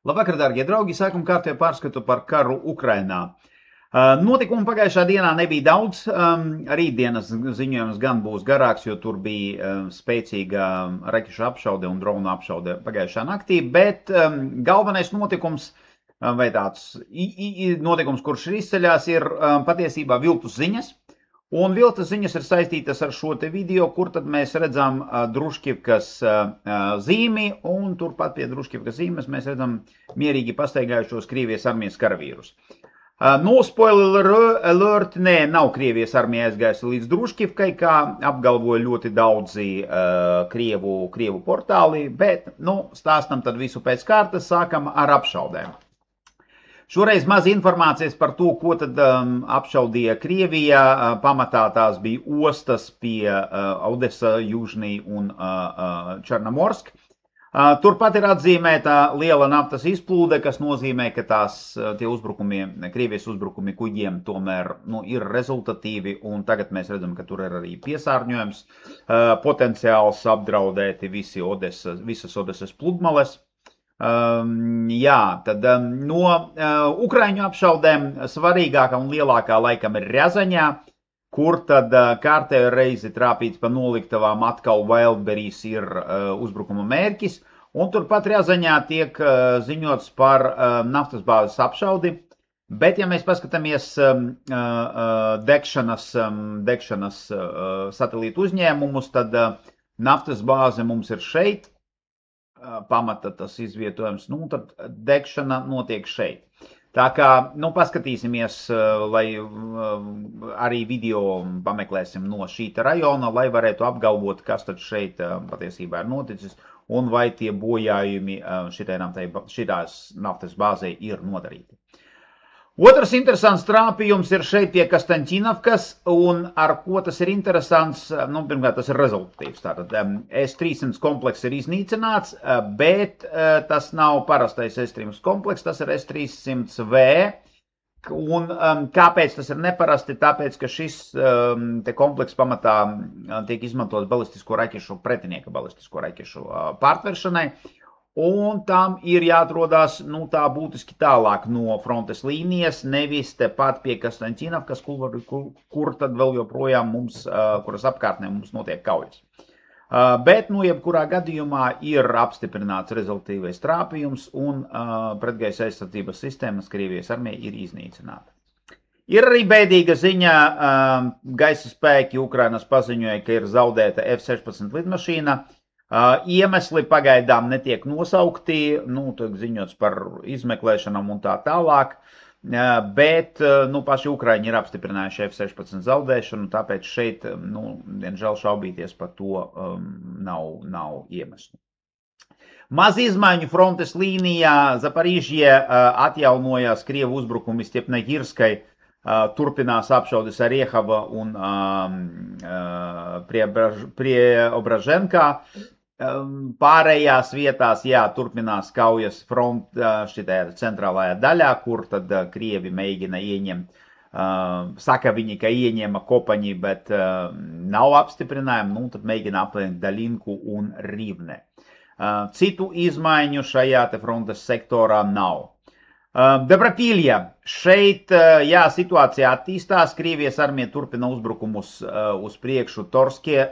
Labvakar, dārgie draugi! Sākam kārtējo pārskatu par karu Ukrainā. Notikumu pagājušā dienā nebija daudz. Rītdienas ziņojums gan būs garāks, jo tur bija spēcīga raķešu apšaude un drona apšaude pagājušā naktī, bet galvenais notikums, vai tāds notikums, kurš ir izceļās, ir patiesībā viltus ziņas. Un viltus ziņas ir saistītas ar šo te video, kur tad mēs redzam Druškivkas zīmi, un turpat pie Druškivkas zīmes mēs redzam mierīgi pastaigājušos Krievijas armijas karavīrus. Spoiler alert, nav Krievijas armija aizgājusi līdz Druškivkai, kā apgalvoja ļoti daudzi krievu portāli, bet, stāstam tad visu pēc kārtas, sākam ar apšaudēm. Šoreiz maz informācijas par to, ko tad apšaudīja Krievija. Pamatā tās bija ostas pie Odesa, Južnī un Černomorsk. Turpat ir atzīmēta liela naftas izplūde, kas nozīmē, ka tie uzbrukumi, Krievijas uzbrukumi kuģiem tomēr ir rezultatīvi, un tagad mēs redzam, ka tur ir arī piesārņojums, potenciāls apdraudēti visas Odesas pludmales. Tad no Ukraiņu apšaudēm svarīgākā un lielākā laikam ir Rjazaņā, kur tad kārtējo reizi trāpīts pa noliktavām atkal Wildberries ir uzbrukuma mērķis, un turpat Rjazaņā tiek ziņots par naftas bāzes apšaudi, bet ja mēs paskatāmies degšanas satelītu uzņēmumus, tad naftas bāze mums ir šeit. Pamata tas izvietojums, tad degšana notiek šeit. Tā kā, paskatīsimies, lai arī video pameklēsim no šīta rajona, lai varētu apgalvot, kas tad šeit patiesībā ir noticis un vai tie bojājumi šitās naftas bāzē ir nodarīti. Otrs interesants trāpījums ir šeit pie Kastaņķinovkas, un ar ko tas ir interesants, pirmkārt tas ir rezultatīvs. Tātad S-300 kompleks ir iznīcināts, bet tas nav parastais S-300 kompleks, tas ir S-300V. Un kāpēc tas ir neparasti? Tāpēc, ka šis te kompleks pamatā tiek izmantots pretinieka balistisko raķešu pārtveršanai. Un tam ir jāatrodās tā būtiski tālāk no frontes līnijas, nevis tepat pie Kastaņķinovkas, kur tad vēl joprojām kuras apkārtnē mums notiek kaujas. Bet, jebkurā gadījumā ir apstiprināts rezultatīvais trāpījums un pretgaisa aizsardzības sistēmas Krievijas armija ir iznīcināta. Ir arī bēdīga ziņa, gaisa spēki Ukrainas paziņoja, ka ir zaudēta F-16 lidmašīna. Iemesli pagaidām netiek nosaukti, tiek ziņots par izmeklēšanām un tā tālāk, bet paši Ukraiņi ir apstiprinājuši F-16 zaudēšanu, tāpēc šeit, diemžēl šaubīties par to nav iemeslu. Maz izmaiņu frontes līnijā Zaparīžie atjaunojās Krievu uzbrukumi Stepnegirskai, turpinās apšaudes Ariehava un Preobraženkā. Pārējās vietās, turpinās kaujas šitajā centrālajā daļā, kur tad Krievi mēģina ieņemt. Saka viņi, ka ieņēma Kopaņi, bet nav apstiprinājumi, tad mēģina aplenkt Daļinku un Rivne. Citu izmaiņu šajā te frontes sektorā nav. Debrapilja. Šeit, situācija attīstās, Krievijas armija turpina uzbrukumus uz priekšu Torskie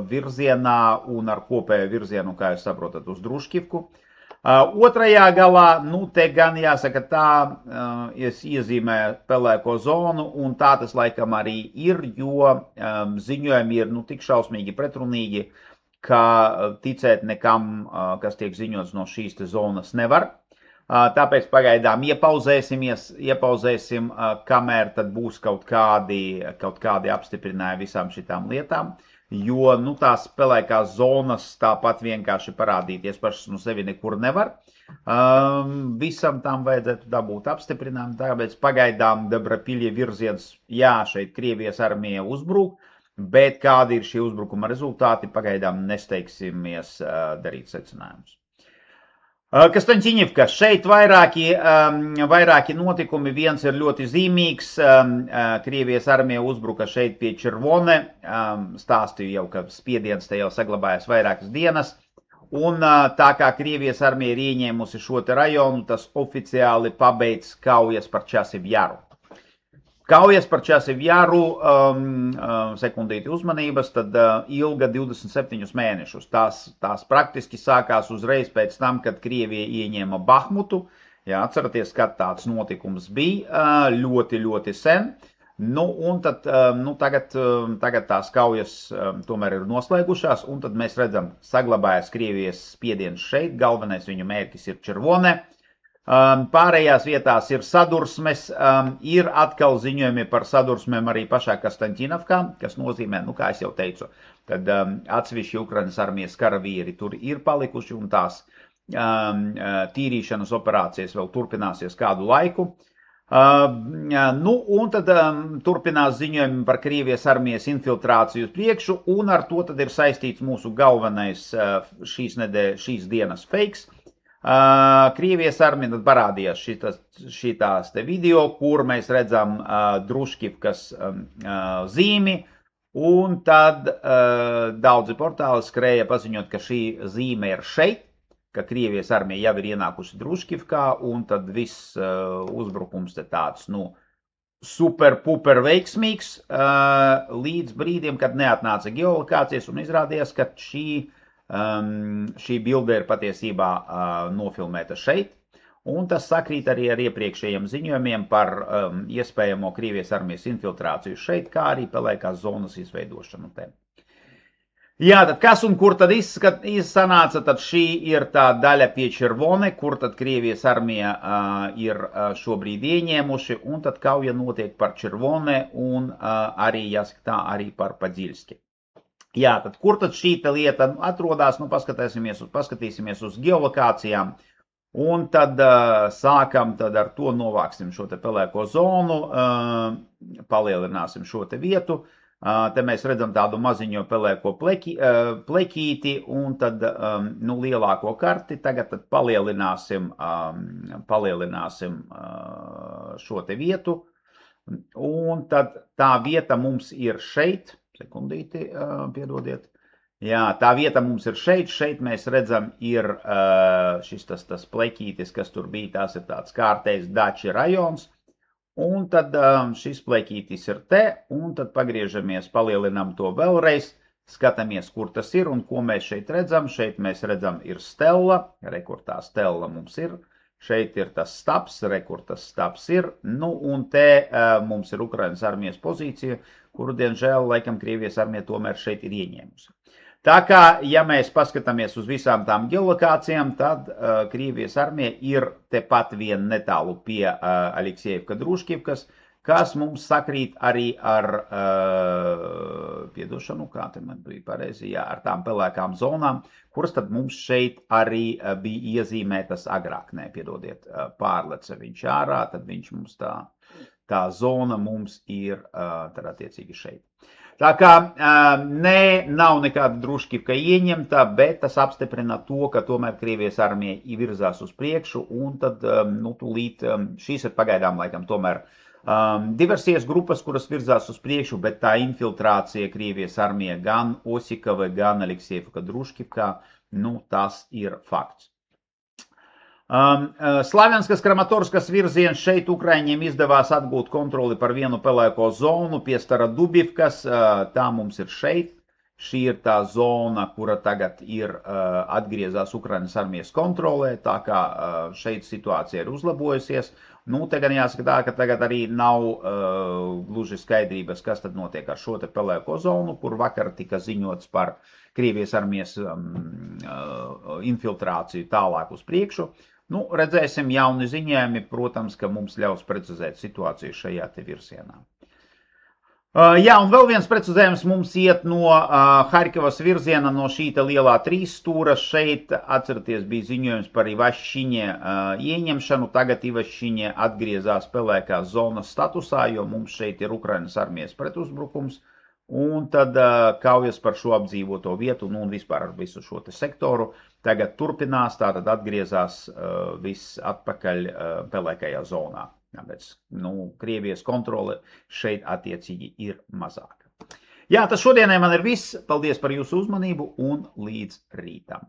virzienā un ar kopēju virzienu, kā jūs saprotat, uz Druškivku. Otrajā galā, te gan jāsaka tā, iezīmē pelēko zonu, un tā tas laikam arī ir, jo ziņojumi ir tik šausmīgi pretrunīgi, ka ticēt nekam, kas tiek ziņots no šīs te zonas nevar. Tāpēc pagaidām iepauzēsim, kamēr tad būs kaut kādi apstiprinājumi visām šitām lietām, jo tās pelēkās zonas tāpat vienkārši parādīties pašas no sevi nekur nevar. Visam tam vajadzētu dabūt apstiprinājumu, tāpēc pagaidām Debrapilja virziens, šeit Krievijas armija uzbruk, bet kādi ir šī uzbrukuma rezultāti, pagaidām nesteigsimies darīt secinājumus. Kastaņķiņivka. Šeit vairāki notikumi. Viens ir ļoti zīmīgs. Krievijas armija uzbruka šeit pie Červone. Stāstīju jau, ka spiediens te jau saglabājas vairākas dienas. Un tā kā Krievijas armija ir ieņēmusi šo te rajonu, tas oficiāli pabeidz kaujas par Časivu jaru. Kaujas par Časivu jaru, sekundīti uzmanības, tad ilga 27 mēnešus. Tās praktiski sākās uzreiz pēc tam, kad Krievija ieņēma Bahmutu. Jā, atceraties, kad tāds notikums bija ļoti, ļoti sen. Nu, un tad, tagad tās kaujas tomēr ir noslēgušās, un tad mēs redzam, saglabājas Krievijas spiediens šeit, galvenais viņu mērķis ir Červone. Pārējās vietās ir sadursmes, ir atkal ziņojumi par sadursmēm arī pašā Kastaņķinovkā, kas nozīmē, kā es jau teicu, tad atsevišķi Ukrainas armijas karavīri tur ir palikuši un tās tīrīšanas operācijas vēl turpināsies kādu laiku. Un tad turpinās ziņojumi par Krievijas armijas infiltrāciju uz priekšu, un ar to tad ir saistīts mūsu galvenais šīs dienas fakes. Krievijas armija tad parādījās šitās te video, kur mēs redzam Druškivkas zīmi, un tad daudzi portāli skrēja paziņot, ka šī zīme ir šeit, ka Krievijas armija jau ir ienākusi Druškivkā, un tad viss uzbrukums te tāds, super-puper veiksmīgs, līdz brīdim, kad neatnāca geolokācijas, un izrādījās, ka šī bilde ir patiesībā nofilmēta šeit, un tas sakrīt arī ar iepriekšējiem ziņojumiem par iespējamo Krievijas armijas infiltrāciju šeit, kā arī pelēkās zonas izveidošanu te. Jā, tad kas un kur tad izsanāca, tad šī ir tā daļa pie Červone, kur tad Krievijas armija ir šobrīd ieņēmuši, un tad kauja notiek par Červone un arī, jāsaka tā, arī par Padziļski. Jā, tad kur tad šī lieta atrodas, paskatīsimies uz geolokācijām, un tad sākam tad ar to novāksim šo te pelēko zonu, palielināsim šo te vietu, te mēs redzam tādu maziņo pelēko pleķīti, un tad lielāko karti, tagad tad palielināsim šo te vietu, un tad tā vieta mums ir šeit. Sekundīti, piedodiet. Jā, tā vieta mums ir šeit mēs redzam ir šis tas pleķītis, kas tur bija, tās ir tāds kārtējs Dači rajons, un tad šis pleķītis ir te, un tad pagriežamies, palielinam to vēlreiz, skatāmies, kur tas ir, un ko mēs šeit redzam. Šeit mēs redzam ir stela, kur tā stela mums ir. Šeit ir tas stabs, kur tas stabs ir, un te mums ir Ukrainas armijas pozīcija, kuru, diemžēl, laikam Krievijas armija tomēr šeit ir ieņēmusi. Tā kā, ja mēs paskatāmies uz visām tām geolokācijām, tad Krievijas armija ir tepat vien netālu pie Aleksejevka Druškivkas, kas mums sakrīt arī ar, piedošanu, kā te man bija pareizi, jā, ar tām pelēkām zonām, kuras tad mums šeit arī bija iezīmētas agrāk, piedodiet, pārlece viņš ārā, tad viņš mums tā zona mums ir tad attiecīgi šeit. Tā kā nav nekāda Druškivka ieņemta, bet tas apstiprina to, ka tomēr Krievijas armija virzās uz priekšu, un tad, tūlīt, šīs ir pagaidām laikam tomēr diversijas grupas, kuras virzās uz priekšu, bet tā infiltrācija Krievijas armija gan Osikava, gan Aleksejevka Druškivkā, tas ir fakts. Slavianskas Kramatorskas virziens, šeit Ukraiņiem izdevās atgūt kontroli par vienu pelēko zonu pie Starodubivkas, tā mums ir šeit. Šī ir tā zona, kura tagad ir atgriezās Ukrainas armijas kontrolē, tā kā šeit situācija ir uzlabojusies. Te gan jāsaka tā, ka tagad arī nav gluži skaidrības, kas tad notiek ar šo te pelēko zonu, kur vakar tika ziņots par Krievijas armijas infiltrāciju tālāk uz priekšu. Redzēsim, jauni ziņojumi, protams, ka mums ļaus precizēt situāciju šajā te virzienā. Jā, un vēl viens precizējums mums iet no Harkivas virziena, no šī lielā trīsstūra. Šeit, atceraties, bija ziņojums par Ivašķiņe ieņemšanu. Tagad Ivašķiņe atgriezās pelēkās zonas statusā, jo mums šeit ir Ukrainas armijas pretuzbrukums. Un tad kaujas par šo apdzīvoto vietu, un vispār ar visu šo te sektoru. Tagad turpinās, tātad atgriezās viss atpakaļ pelēkajā zonā. Tāpēc, Krievijas kontrole šeit attiecīgi ir mazāka. Jā, tas šodienai man ir viss. Paldies par jūsu uzmanību un līdz rītam.